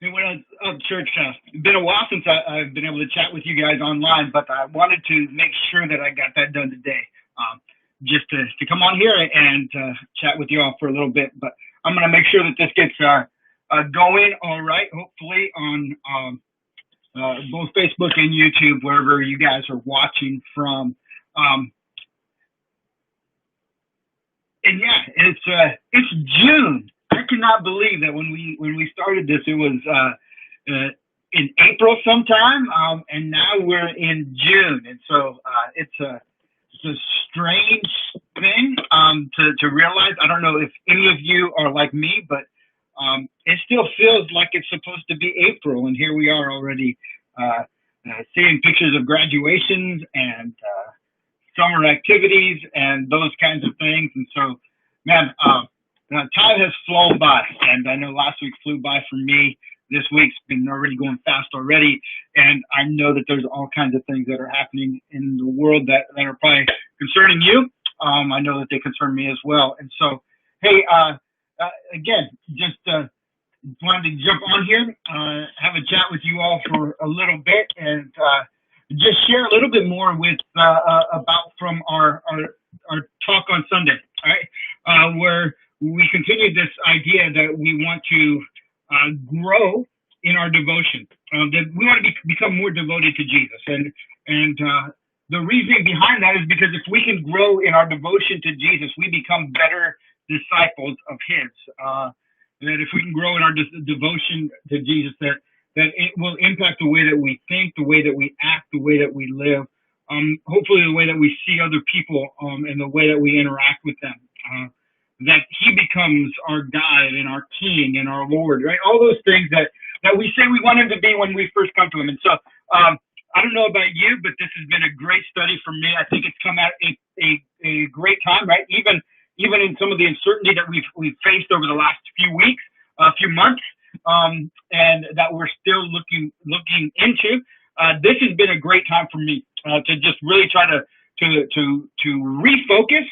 Hey, what up, church? It's been a while since I've been able to chat with you guys online, but I wanted to make sure that I got that done today. Just to come on here and chat with you all for a little bit. But I'm going to make sure that this gets going all right, hopefully on both Facebook and YouTube, wherever you guys are watching from. And yeah, it's June. I cannot believe that when we started this, it was in April sometime, and now we're in June, and so it's a strange thing to realize. I don't know if any of you are like me, but it still feels like it's supposed to be April, and here we are already seeing pictures of graduations and summer activities and those kinds of things. And so, man, time has flown by, and I know last week flew by for me. This week's been already going fast already, and I know that there's all kinds of things that are happening in the world that are probably concerning you. I know that they concern me as well. And so, hey, again, just wanted to jump on here, have a chat with you all for a little bit, and just share a little bit more with about from our talk on Sunday, all right? Where we continued this idea that we want to grow in our devotion, that we want to become more devoted to Jesus, and the reason behind that is because if we can grow in our devotion to Jesus, we become better disciples of His. That if we can grow in our devotion to Jesus, that it will impact the way that we think, the way that we act, the way that we live, hopefully the way that we see other people, and the way that we interact with them. That He becomes our guide and our King and our Lord, right? All those things that we say we want Him to be when we first come to Him. And so, I don't know about you, but this has been a great study for me. I think it's come at a great time, right? Even in some of the uncertainty that we've faced over the last few weeks, few months, and that we're still looking into. This has been a great time for me to just really try to refocus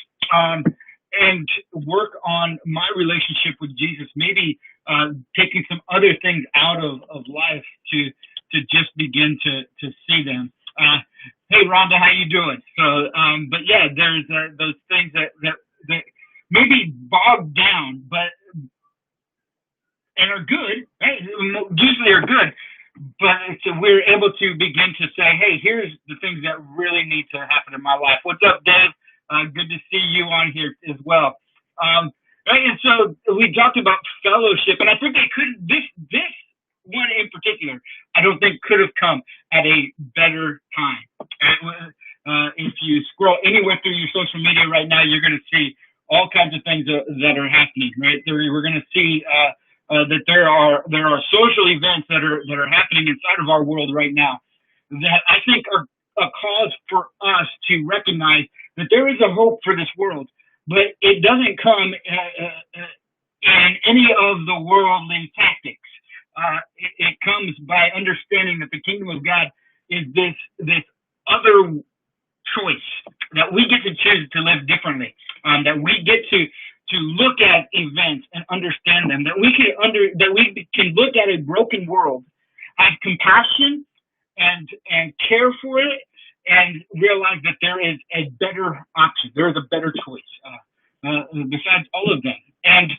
and work on my relationship with Jesus. Maybe taking some other things out of life to just begin to see them. Hey, Rhonda, how you doing? So, but yeah, there's those things that maybe bogged down, but and are good, right? Usually are good, but we're able to begin to say, hey, here's the things that really need to happen in my life. What's up, Dave? Good to see you on here as well. Right, and so we talked about fellowship, and I think this one in particular, I don't think could have come at a better time. If you scroll anywhere through your social media right now, you're going to see all kinds of things that are happening, right? We're going to see that there are social events that are happening inside of our world right now that I think are a cause for us to recognize that there is a hope for this world, but it doesn't come in any of the worldly tactics. It comes by understanding that the kingdom of God is this other choice, that we get to choose to live differently, that we get to look at events and understand them, that we can look at a broken world, have compassion and care for it, and realize that there is a better option, there is a better choice besides all of them. And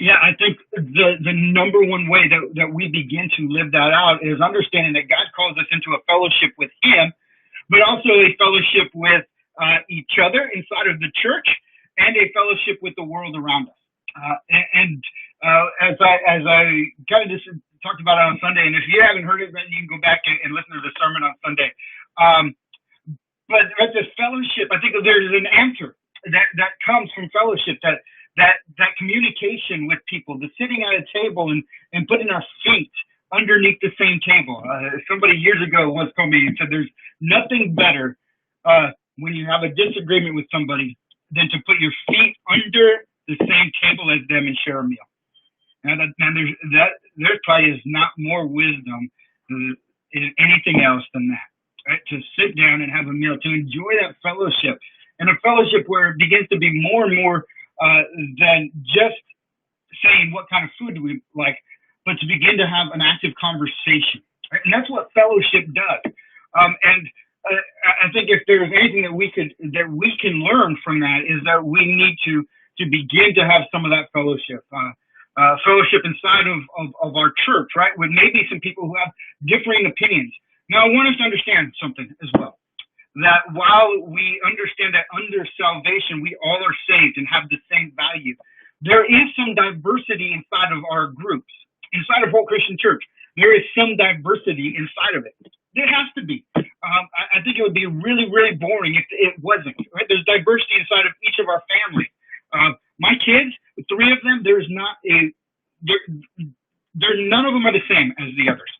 yeah, I think the number one way that we begin to live that out is understanding that God calls us into a fellowship with Him, but also a fellowship with each other inside of the church, and a fellowship with the world around us. As I kind of just talked about it on Sunday, and if you haven't heard it, then you can go back and listen to the sermon on Sunday. But at this fellowship, I think there's an answer that comes from fellowship, that communication with people, the sitting at a table and putting our feet underneath the same table. Somebody years ago once told me, he said, there's nothing better when you have a disagreement with somebody than to put your feet under the same table as them and share a meal. And there probably is not more wisdom in anything else than that, right? To sit down and have a meal, to enjoy that fellowship, and a fellowship where it begins to be more and more than just saying what kind of food do we like, but to begin to have an active conversation. Right? And that's what fellowship does. And I think if there's anything that we can learn from that is that we need to begin to have some of that fellowship. Fellowship inside of our church, right? With maybe some people who have differing opinions. Now, I want us to understand something as well. That while we understand that under salvation, we all are saved and have the same value, there is some diversity inside of our groups, inside of Whole Christian Church. There is some diversity inside of it. There has to be. I think it would be really, really boring if it wasn't. Right? There's diversity inside of each of our families. My kids, the three of them, there's not none of them are the same as the others.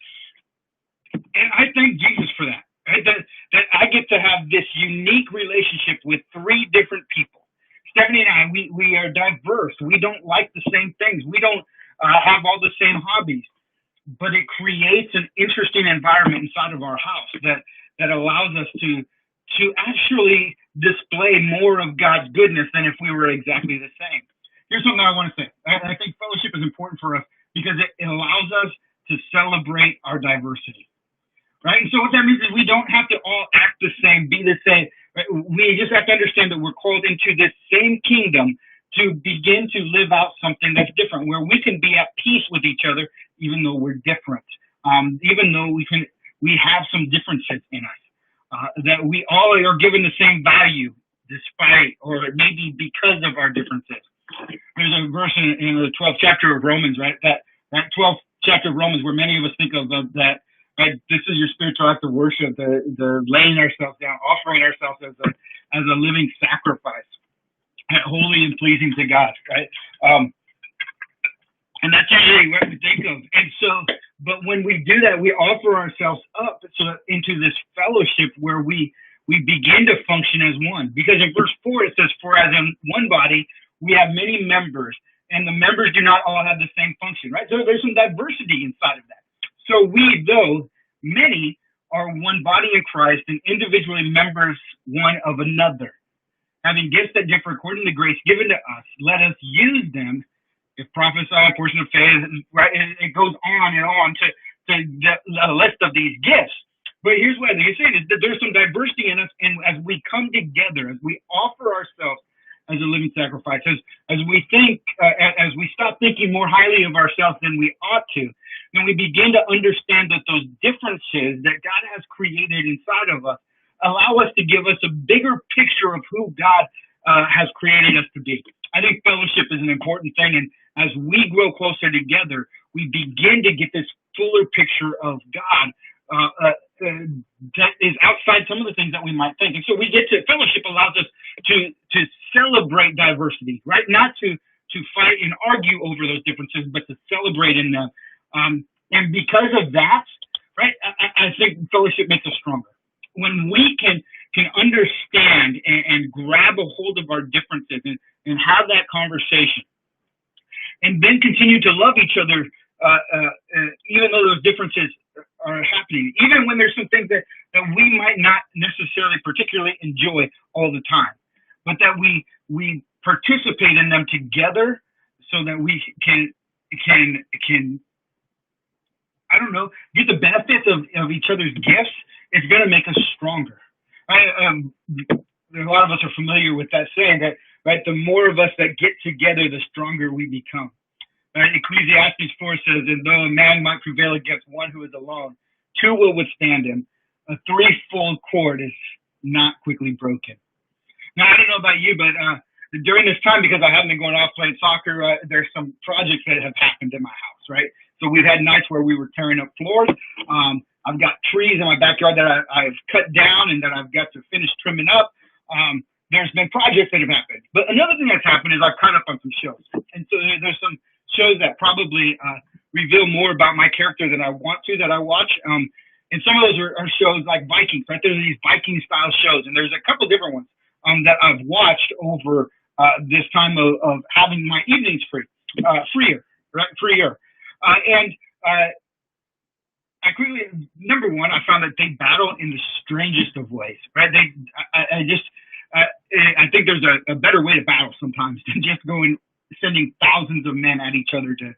And I thank Jesus for that. Right? That I get to have this unique relationship with three different people. Stephanie and I, we are diverse. We don't like the same things. We don't have all the same hobbies. But it creates an interesting environment inside of our house that allows us to actually display more of God's goodness than if we were exactly the same. Here's something I want to say. I think fellowship is important for us because it allows us to celebrate our diversity. Right? And so what that means is we don't have to all act the same, be the same. Right? We just have to understand that we're called into this same kingdom to begin to live out something that's different, where we can be at peace with each other, even though we're different, even though we have some differences in us, that we all are given the same value, despite or maybe because of our differences. There's a verse in the 12th chapter of Romans, right? That 12th chapter of Romans, where many of us think of that. Right, this is your spiritual act of worship, the laying ourselves down, offering ourselves as a living sacrifice, holy and pleasing to God, right? And that's usually what we think of. And so, but when we do that, we offer ourselves up into this fellowship where we begin to function as one. Because in verse 4, it says, "For as in one body, we have many members, and the members do not all have the same function," right? So there's some diversity inside of that. So we, though many, are one body in Christ and individually members one of another. Having gifts that differ according to the grace given to us, let us use them. If prophesy, a portion of faith, right? And it goes on and on to the list of these gifts. But here's what he's saying is that there's some diversity in us, and as we come together, as we offer ourselves as a living sacrifice, as we think, as we stop thinking more highly of ourselves than we ought to, then we begin to understand that those differences that God has created inside of us allow us to give us a bigger picture of who God has created us to be. I think fellowship is an important thing, and as we grow closer together, we begin to get this fuller picture of God that is outside some of the things that we might think. And so we get to, fellowship allows us to celebrate diversity, right? Not to fight and argue over those differences, but to celebrate in them. And because of that, right, I think fellowship makes us stronger. When we can understand and grab a hold of our differences and have that conversation, and then continue to love each other, even though those differences are happening, even when there's some things that we might not necessarily particularly enjoy all the time, but that we participate in them together so that we can I don't know, get the benefits of each other's gifts. It's going to make us stronger. A lot of us are familiar with that saying that, right, the more of us that get together, the stronger we become. Right? Ecclesiastes 4 says, "And though a man might prevail against one who is alone, two will withstand him. A threefold cord is not quickly broken." Now, I don't know about you, but during this time, because I haven't been going off playing soccer, there's some projects that have happened in my house, right? So we've had nights where we were tearing up floors. I've got trees in my backyard that I've cut down and that I've got to finish trimming up. There's been projects that have happened. But another thing that's happened is I've caught up on some shows. And so there's some shows that probably reveal more about my character than I want to, that I watch. And some of those are shows like Vikings, right? There's these Viking-style shows. And there's a couple different ones that I've watched over this time of having my evenings freer. I quickly, number one, I found that they battle in the strangest of ways, right? I think there's a better way to battle sometimes than just sending thousands of men at each other to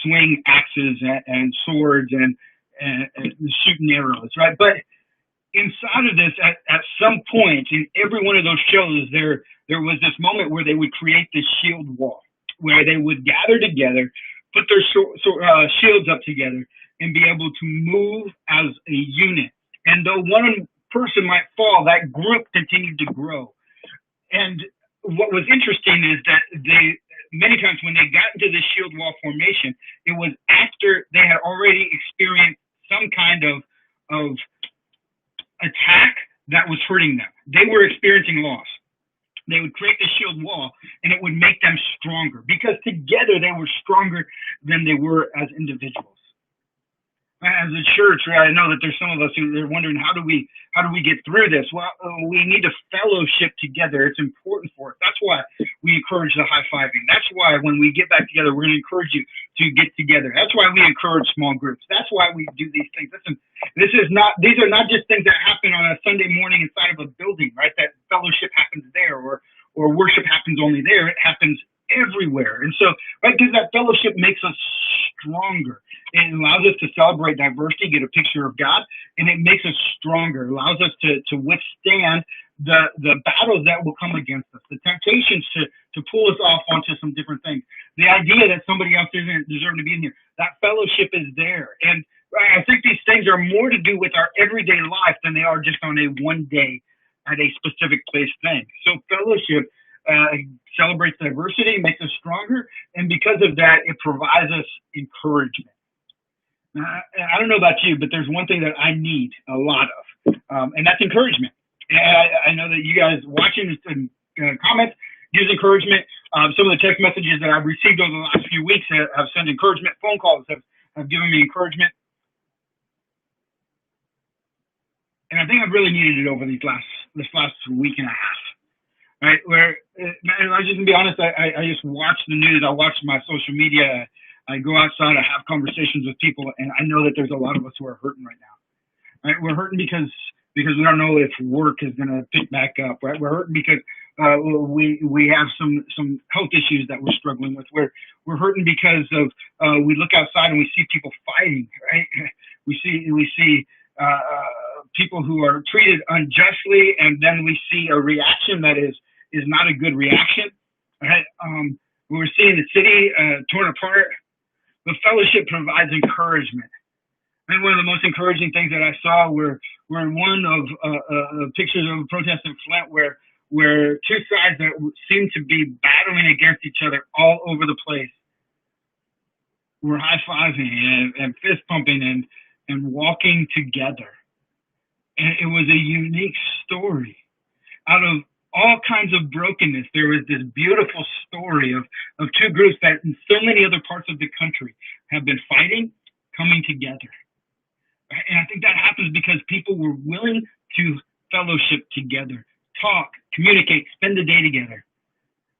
swing axes and swords and shooting arrows, right? But inside of this, at some point in every one of those shows, there was this moment where they would create this shield wall, where they would gather together, put their shields up together, and be able to move as a unit. And though one person might fall, that group continued to grow. And what was interesting is that many times when they got into this shield wall formation, it was after they had already experienced some kind of attack that was hurting them. They were experiencing loss. They would create the shield wall, and it would make them stronger because together they were stronger than they were as individuals. As a church, I know that there's some of us who are wondering, how do we get through this? Well, we need to fellowship together. It's important for us. That's why we encourage the high-fiving. That's why when we get back together, we're going to encourage you to get together. That's why we encourage small groups. That's why we do these things. Listen, these are not just things that happen on a Sunday morning inside of a building, right? That fellowship happens there or worship happens only there. It happens everywhere. And so, right, because that fellowship makes us stronger. It allows us to celebrate diversity, get a picture of God, and it makes us stronger. It allows us to withstand the battles that will come against us, the temptations to pull us off onto some different things. The idea that somebody else doesn't deserve to be in here, that fellowship is there. And I think these things are more to do with our everyday life than they are just on a one day at a specific place thing. So fellowship celebrates diversity, makes us stronger, and because of that, it provides us encouragement. I don't know about you, but there's one thing that I need a lot of, and that's encouragement. And I know that you guys watching and comments use encouragement. Some of the text messages that I've received over the last few weeks have sent encouragement. Phone calls have given me encouragement. And I think I've really needed it over this last week and a half. Right, where I just, to be honest, I just watch the news. I watch my social media. I go outside. I have conversations with people, and I know that there's a lot of us who are hurting right now. Right, we're hurting because we don't know if work is going to pick back up. Right, we're hurting because we have some health issues that we're struggling with. We're hurting because of we look outside and we see people fighting. Right, we see people who are treated unjustly, and then we see a reaction that is not a good reaction. Right? We're seeing the city torn apart. The fellowship provides encouragement. And one of the most encouraging things that I saw were one of pictures of a protest in Flint where two sides that seemed to be battling against each other all over the place were high-fiving and fist-pumping and walking together. And it was a unique story. Out of all kinds of brokenness, there was this beautiful story of two groups that in so many other parts of the country have been fighting, coming together. And I think that happens because people were willing to fellowship together, talk, communicate, spend the day together.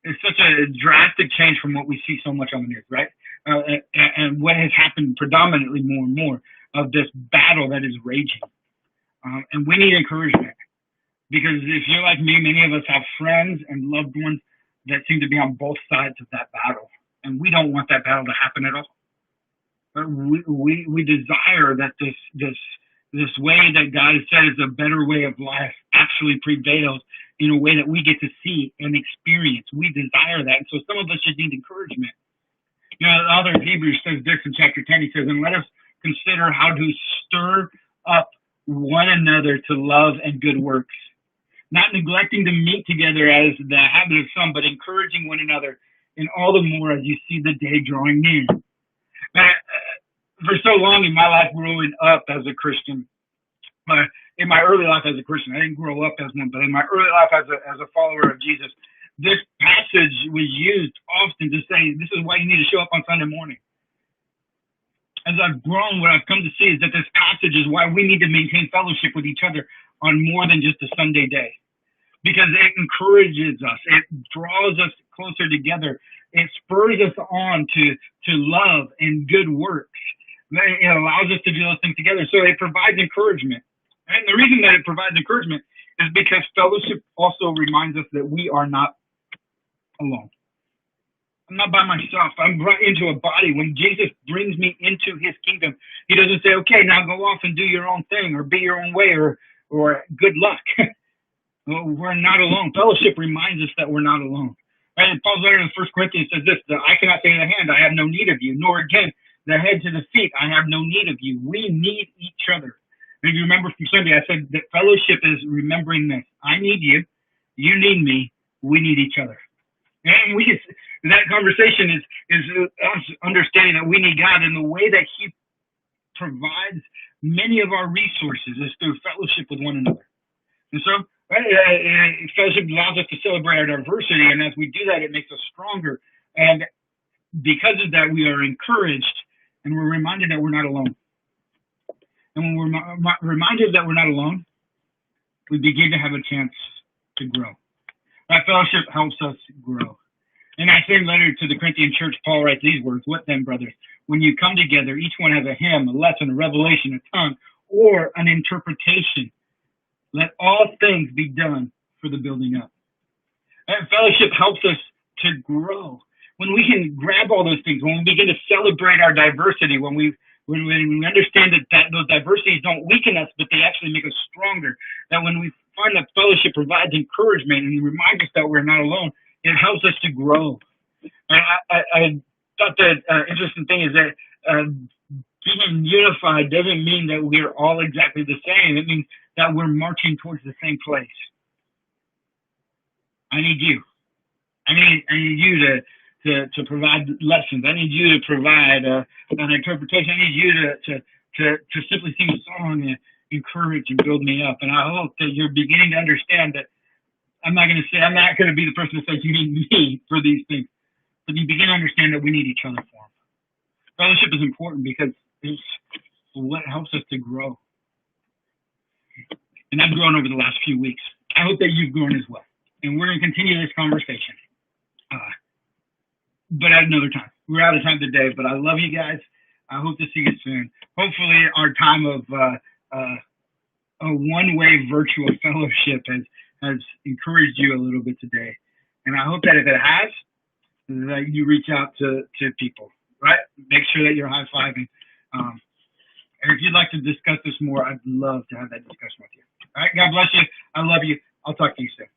It's such a drastic change from what we see so much on the news, right? And what has happened predominantly more and more of this battle that is raging. And we need encouragement. Because if you're like me, many of us have friends and loved ones that seem to be on both sides of that battle. And we don't want that battle to happen at all. But we desire that this way that God has said is a better way of life actually prevails in a way that we get to see and experience. We desire that. And so some of us just need encouragement. You know, the author of Hebrews says this in chapter 10. He says, and let us consider how to stir up one another to love and good works, not neglecting to meet together as the habit of some, but encouraging one another, and all the more as you see the day drawing near. For so long in my life growing up as a Christian, in my early life as a Christian, I didn't grow up as one, but in my early life as a follower of Jesus, this passage was used often to say, this is why you need to show up on Sunday morning. As I've grown, what I've come to see is that this passage is why we need to maintain fellowship with each other on more than just a Sunday day. Because it encourages us. It draws us closer together. It spurs us on to love and good works. It allows us to do those things together. So it provides encouragement. And the reason that it provides encouragement is because fellowship also reminds us that we are not alone. I'm not by myself. I'm brought into a body. When Jesus brings me into his kingdom, he doesn't say, okay, now go off and do your own thing or be your own way or good luck. Well, we're not alone. Fellowship reminds us that we're not alone. Right? And Paul's letter in 1 Corinthians says this, the eye cannot say to the hand, I have no need of you, nor again the head to the feet, I have no need of you. We need each other. And if you remember from Sunday, I said that fellowship is remembering this. I need you. You need me. We need each other. And that conversation is us understanding that we need God, and the way that he provides many of our resources is through fellowship with one another. And so fellowship allows us to celebrate our diversity, and as we do that, it makes us stronger. And because of that, we are encouraged, and we're reminded that we're not alone. And when we're reminded that we're not alone, we begin to have a chance to grow. That fellowship helps us grow. In that same letter to the Corinthian church, Paul writes these words, what then, brothers? When you come together, each one has a hymn, a lesson, a revelation, a tongue, or an interpretation. Let all things be done for the building up. That fellowship helps us to grow. When we can grab all those things, when we begin to celebrate our diversity, when we understand that those diversities don't weaken us, but they actually make us stronger, that when we find that fellowship provides encouragement and reminds us that we're not alone, it helps us to grow. I thought the interesting thing is that being unified doesn't mean that we're all exactly the same. It means that we're marching towards the same place. I need you. I need you to provide lessons. I need you to provide an interpretation. I need you to simply sing a song and encourage and build me up. And I hope that you're beginning to understand that I'm not going to be the person that says you need me for these things, but you begin to understand that we need each other for them. Fellowship is important because it's what helps us to grow. And I've grown over the last few weeks. I hope that you've grown as well. And we're going to continue this conversation, but at another time. We're out of time today, but I love you guys. I hope to see you soon. Hopefully our time of a one-way virtual fellowship has encouraged you a little bit today. And I hope that if it has, that you reach out to people, right? Make sure that you're high-fiving. And if you'd like to discuss this more, I'd love to have that discussion with you. All right, God bless you. I love you. I'll talk to you soon.